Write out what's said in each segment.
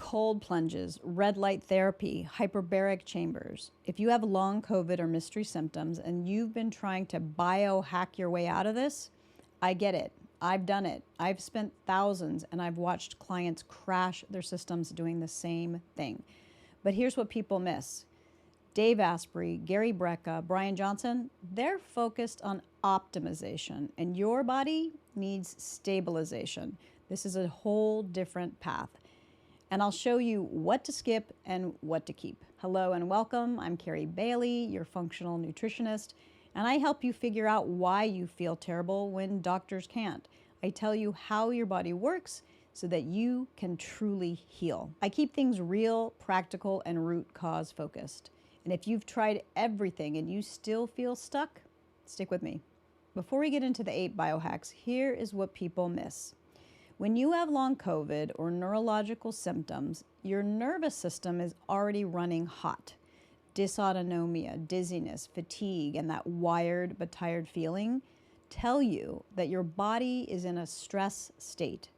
Cold plunges, red light therapy, hyperbaric chambers. If you have long COVID or mystery symptoms and you've been trying to biohack your way out of this, I get it. I've done it. I've spent thousands and I've watched clients crash their systems doing the same thing. But here's what people miss. Dave Asprey, Gary Brecka, Brian Johnson, they're focused on optimization, and your body needs stabilization. This is a whole different path. And I'll show you what to skip and what to keep. Hello and welcome. I'm Carrie Bailey, your functional nutritionist, and I help you figure out why you feel terrible when doctors can't. I tell you how your body works so that you can truly heal. I keep things real, practical, and root cause focused. And if you've tried everything and you still feel stuck, stick with me. Before we get into the 8 biohacks, here is what people miss. When you have long COVID or neurological symptoms, your nervous system is already running hot. Dysautonomia, dizziness, fatigue, and that wired but tired feeling tell you that your body is in a stress state.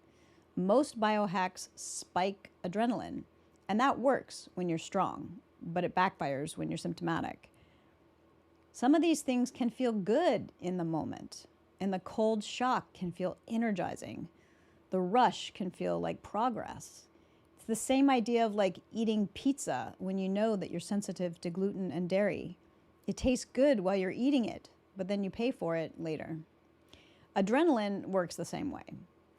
Most biohacks spike adrenaline, and that works when you're strong, but it backfires when you're symptomatic. Some of these things can feel good in the moment, and the cold shock can feel energizing. The rush can feel like progress. It's the same idea of like eating pizza when you know that you're sensitive to gluten and dairy. It tastes good while you're eating it, but then you pay for it later. Adrenaline works the same way.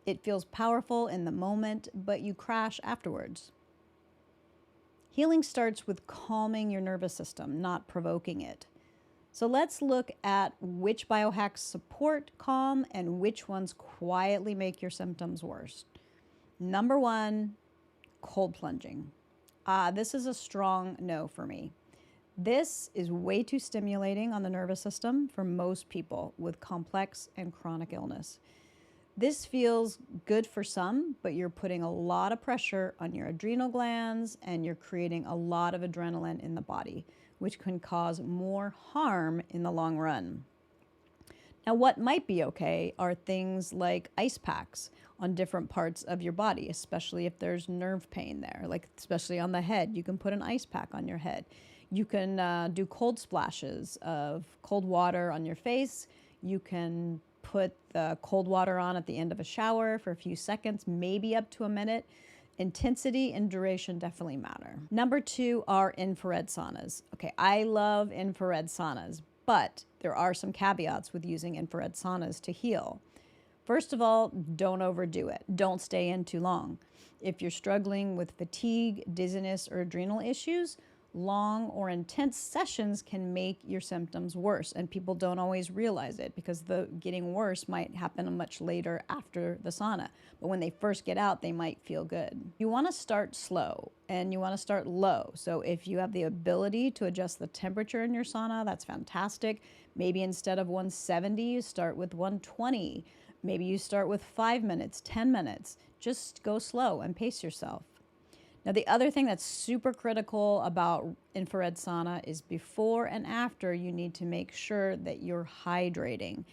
It feels powerful in the moment, but you crash afterwards. Healing starts with calming your nervous system, not provoking it. So let's look at which biohacks support calm and which ones quietly make your symptoms worse. Number 1, cold plunging. This is a strong no for me. This is way too stimulating on the nervous system for most people with complex and chronic illness. This feels good for some, but you're putting a lot of pressure on your adrenal glands and you're creating a lot of adrenaline in the body, which can cause more harm in the long run. Now, what might be okay are things like ice packs on different parts of your body, especially if there's nerve pain there, like especially on the head. You can put an ice pack on your head. You can do cold splashes of cold water on your face. You can put the cold water on at the end of a shower for a few seconds, maybe up to a minute. Intensity and duration definitely matter. Number 2 are infrared saunas. Okay, I love infrared saunas, but there are some caveats with using infrared saunas to heal. First of all, don't overdo it. Don't stay in too long. If you're struggling with fatigue, dizziness, or adrenal issues, long or intense sessions can make your symptoms worse, and people don't always realize it because the getting worse might happen much later after the sauna. But when they first get out, they might feel good. You want to start slow and you want to start low. So if you have the ability to adjust the temperature in your sauna, that's fantastic. Maybe instead of 170, you start with 120. Maybe you start with 5 minutes, 10 minutes. Just go slow and pace yourself. Now, the other thing that's super critical about infrared sauna is before and after, you need to make sure that you're hydrating.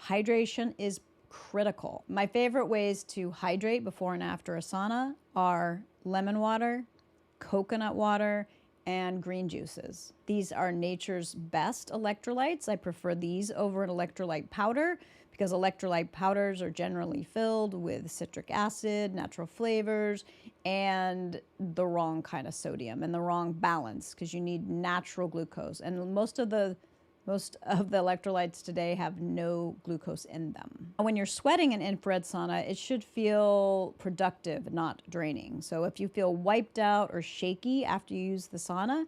Hydration is critical. My favorite ways to hydrate before and after a sauna are lemon water, coconut water, and green juices. These are nature's best electrolytes. I prefer these over an electrolyte powder because electrolyte powders are generally filled with citric acid, natural flavors, and the wrong kind of sodium and the wrong balance because you need natural glucose. And most of the electrolytes today have no glucose in them. When you're sweating in infrared sauna, it should feel productive, not draining. So if you feel wiped out or shaky after you use the sauna,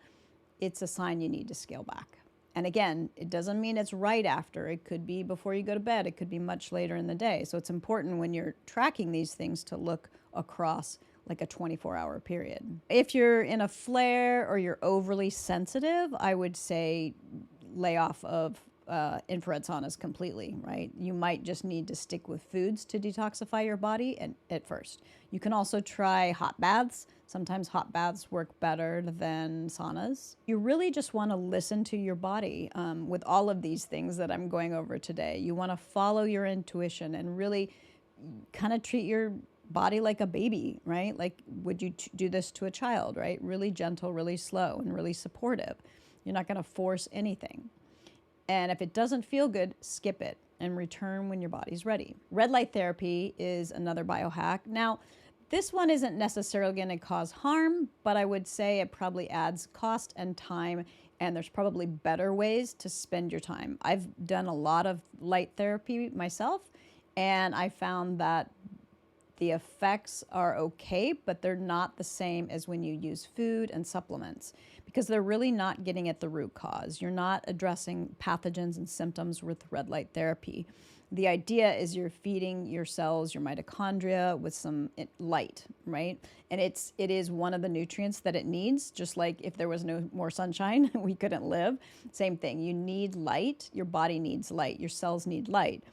it's a sign you need to scale back. And again, it doesn't mean it's right after. It could be before you go to bed. It could be much later in the day. So it's important when you're tracking these things to look across like a 24-hour period. If you're in a flare or you're overly sensitive, I would say lay off of infrared saunas completely, right? You might just need to stick with foods to detoxify your body at first. You can also try hot baths. Sometimes hot baths work better than saunas. You really just want to listen to your body with all of these things that I'm going over today. You want to follow your intuition and really kind of treat your body like a baby, right? Like, would you do this to a child, right? Really gentle, really slow, and really supportive. You're not going to force anything. And if it doesn't feel good, skip it and return when your body's ready. Red light therapy is another biohack. Now, this one isn't necessarily going to cause harm, but I would say it probably adds cost and time, and there's probably better ways to spend your time. I've done a lot of light therapy myself, and I found that the effects are okay, but they're not the same as when you use food and supplements, because they're really not getting at the root cause. You're not addressing pathogens and symptoms with red light therapy. The idea is you're feeding your cells, your mitochondria, with some light, right? And it is one of the nutrients that it needs, just like if there was no more sunshine, we couldn't live. Same thing, you need light, your body needs light, your cells need light.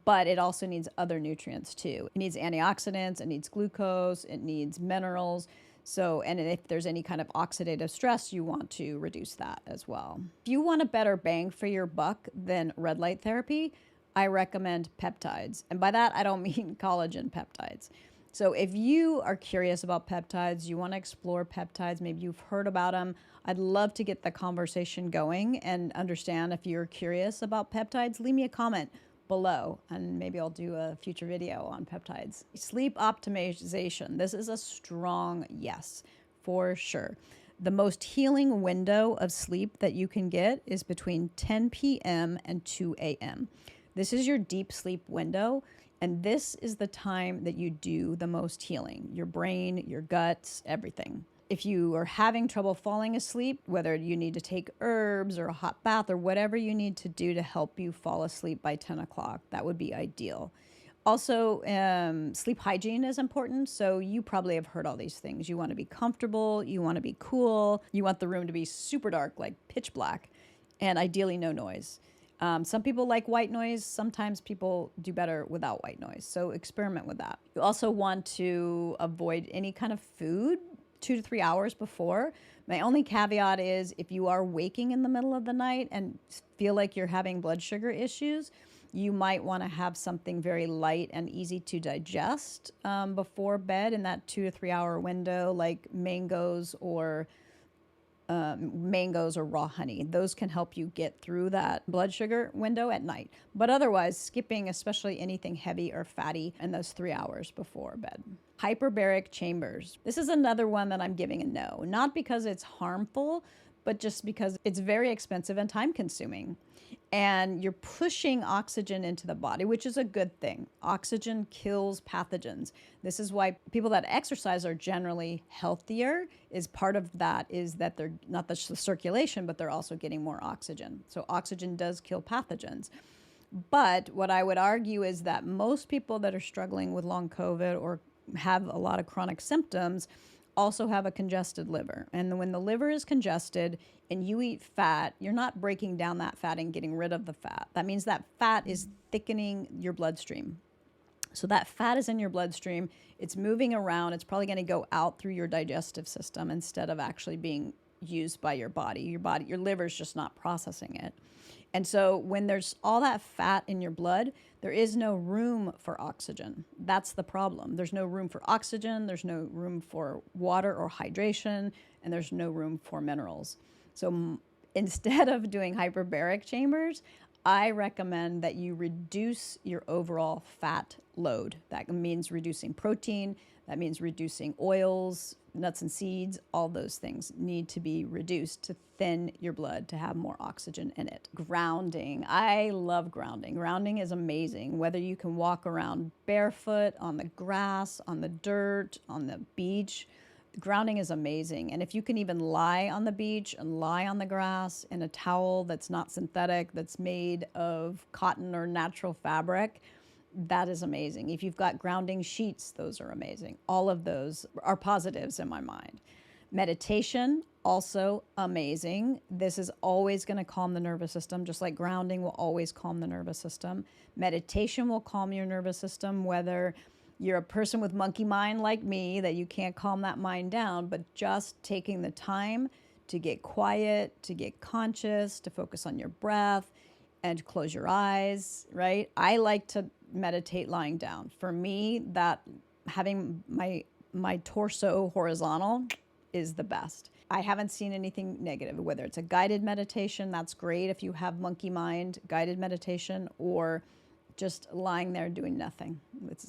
But it also needs other nutrients too. It needs antioxidants, it needs glucose, it needs minerals. So, and if there's any kind of oxidative stress, you want to reduce that as well. If you want a better bang for your buck than red light therapy, I recommend peptides. And by that, I don't mean collagen peptides. So if you are curious about peptides, you want to explore peptides, maybe you've heard about them, I'd love to get the conversation going and understand if you're curious about peptides. Leave me a comment below, and maybe I'll do a future video on peptides. Sleep optimization. This is a strong yes, for sure. The most healing window of sleep that you can get is between 10 p.m. and 2 a.m. This is your deep sleep window, and this is the time that you do the most healing. Your brain, your guts, everything. If you are having trouble falling asleep, whether you need to take herbs or a hot bath or whatever you need to do to help you fall asleep by 10 o'clock, that would be ideal. Also, sleep hygiene is important. So you probably have heard all these things. You want to be comfortable, you want to be cool, you want the room to be super dark, like pitch black, and ideally no noise. Some people like white noise. Sometimes people do better without white noise. So experiment with that. You also want to avoid any kind of food 2 to 3 hours before. My only caveat is if you are waking in the middle of the night and feel like you're having blood sugar issues, you might want to have something very light and easy to digest before bed in that 2 to 3 hour window, like mangoes or raw honey. Those can help you get through that blood sugar window at night. But otherwise, skipping especially anything heavy or fatty in those 3 hours before bed. Hyperbaric chambers. This is another one that I'm giving a no, not because it's harmful, but just because it's very expensive and time consuming. And you're pushing oxygen into the body, which is a good thing. Oxygen kills pathogens. This is why people that exercise are generally healthier. Is part of that is that they're not the circulation, but they're also getting more oxygen. So oxygen does kill pathogens. But what I would argue is that most people that are struggling with long COVID or have a lot of chronic symptoms also have a congested liver. And when the liver is congested and you eat fat, you're not breaking down that fat and getting rid of the fat. That means that fat is thickening your bloodstream. So that fat is in your bloodstream. It's moving around. It's probably going to go out through your digestive system instead of actually being used by your body. Your liver's just not processing it. And so when there's all that fat in your blood, there is no room for oxygen. That's the problem. There's no room for oxygen, there's no room for water or hydration, and there's no room for minerals. So instead of doing hyperbaric chambers, I recommend that you reduce your overall fat load. That means reducing protein, that means reducing oils, nuts and seeds, all those things need to be reduced to thin your blood to have more oxygen in it. Grounding. I love grounding. Grounding is amazing. Whether you can walk around barefoot, on the grass, on the dirt, on the beach, grounding is amazing. And if you can even lie on the beach and lie on the grass in a towel that's not synthetic, that's made of cotton or natural fabric, that is amazing. If you've got grounding sheets, those are amazing. All of those are positives in my mind. Meditation, also amazing. This is always going to calm the nervous system, just like grounding will always calm the nervous system. Meditation will calm your nervous system, whether you're a person with monkey mind like me, that you can't calm that mind down, but just taking the time to get quiet, to get conscious, to focus on your breath, and to close your eyes, right? I like to meditate lying down. For me, that having my torso horizontal is the best. I haven't seen anything negative, whether it's a guided meditation, that's great if you have monkey mind, guided meditation, or just lying there doing nothing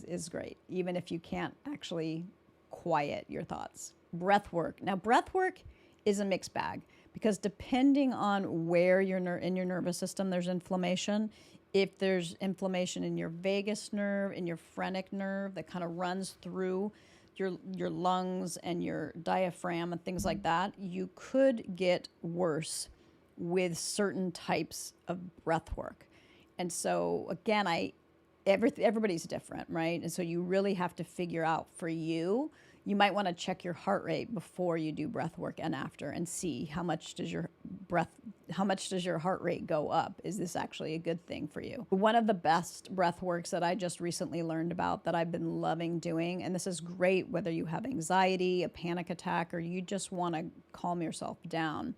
is great, even if you can't actually quiet your thoughts. Breath work. Now, breath work is a mixed bag because depending on where in your nervous system there's inflammation, if there's inflammation in your vagus nerve, in your phrenic nerve that kind of runs through your lungs and your diaphragm and things like that, you could get worse with certain types of breath work. And so again, everybody's different, right? And so you really have to figure out for you. You might want to check your heart rate before you do breath work and after, and see how much does your heart rate go up? Is this actually a good thing for you? One of the best breath works that I just recently learned about that I've been loving doing, and this is great whether you have anxiety, a panic attack, or you just want to calm yourself down,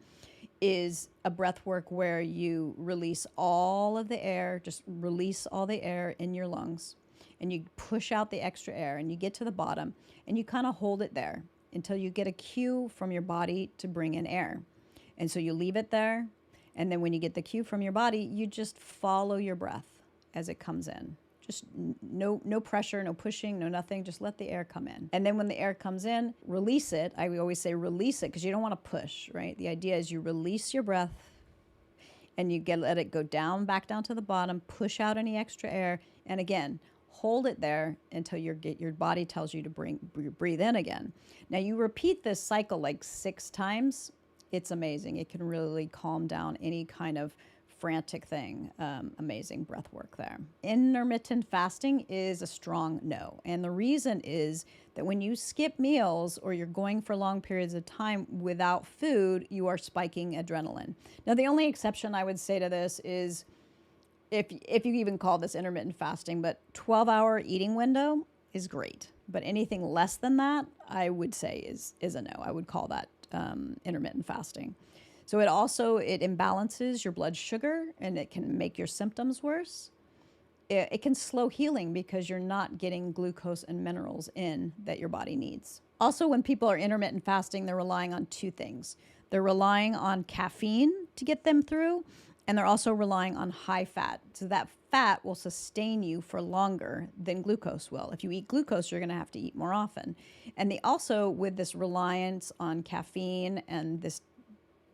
is a breath work where you release all of the air, just release all the air in your lungs, and you push out the extra air, and you get to the bottom, and you kind of hold it there until you get a cue from your body to bring in air. And so you leave it there, and then when you get the cue from your body, you just follow your breath as it comes in. Just no pressure, no pushing, no nothing. Just let the air come in. And then when the air comes in, release it. I always say release it because you don't want to push, right? The idea is you release your breath and you let it go down, back down to the bottom, push out any extra air. And again, hold it there until your body tells you to breathe in again. Now you repeat this cycle like 6 times. It's amazing. It can really calm down any kind of frantic thing. Amazing breath work there. Intermittent fasting is a strong no. And the reason is that when you skip meals or you're going for long periods of time without food, you are spiking adrenaline. Now, the only exception I would say to this is if you even call this intermittent fasting, but 12-hour eating window is great. But anything less than that, I would say is a no. I would call that intermittent fasting. So it imbalances your blood sugar, and it can make your symptoms worse. It can slow healing because you're not getting glucose and minerals in that your body needs. Also, when people are intermittent fasting, they're relying on 2 things. They're relying on caffeine to get them through, and they're also relying on high fat. So that fat will sustain you for longer than glucose will. If you eat glucose, you're going to have to eat more often. And they also, with this reliance on caffeine and this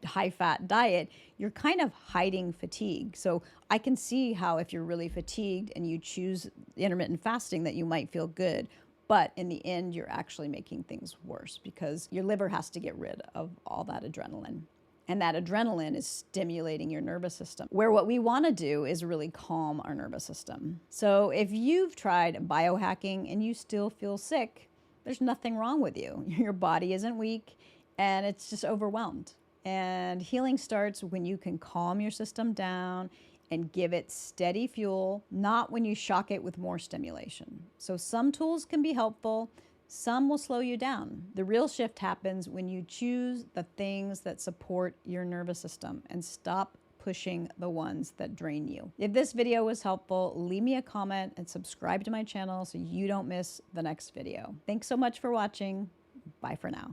high-fat diet, you're kind of hiding fatigue. So I can see how if you're really fatigued and you choose intermittent fasting that you might feel good, but in the end, you're actually making things worse because your liver has to get rid of all that adrenaline. And that adrenaline is stimulating your nervous system, where what we want to do is really calm our nervous system. So if you've tried biohacking and you still feel sick, there's nothing wrong with you. Your body isn't weak and it's just overwhelmed. And healing starts when you can calm your system down and give it steady fuel, not when you shock it with more stimulation. So some tools can be helpful, some will slow you down. The real shift happens when you choose the things that support your nervous system and stop pushing the ones that drain you. If this video was helpful, leave me a comment and subscribe to my channel so you don't miss the next video. Thanks so much for watching. Bye for now.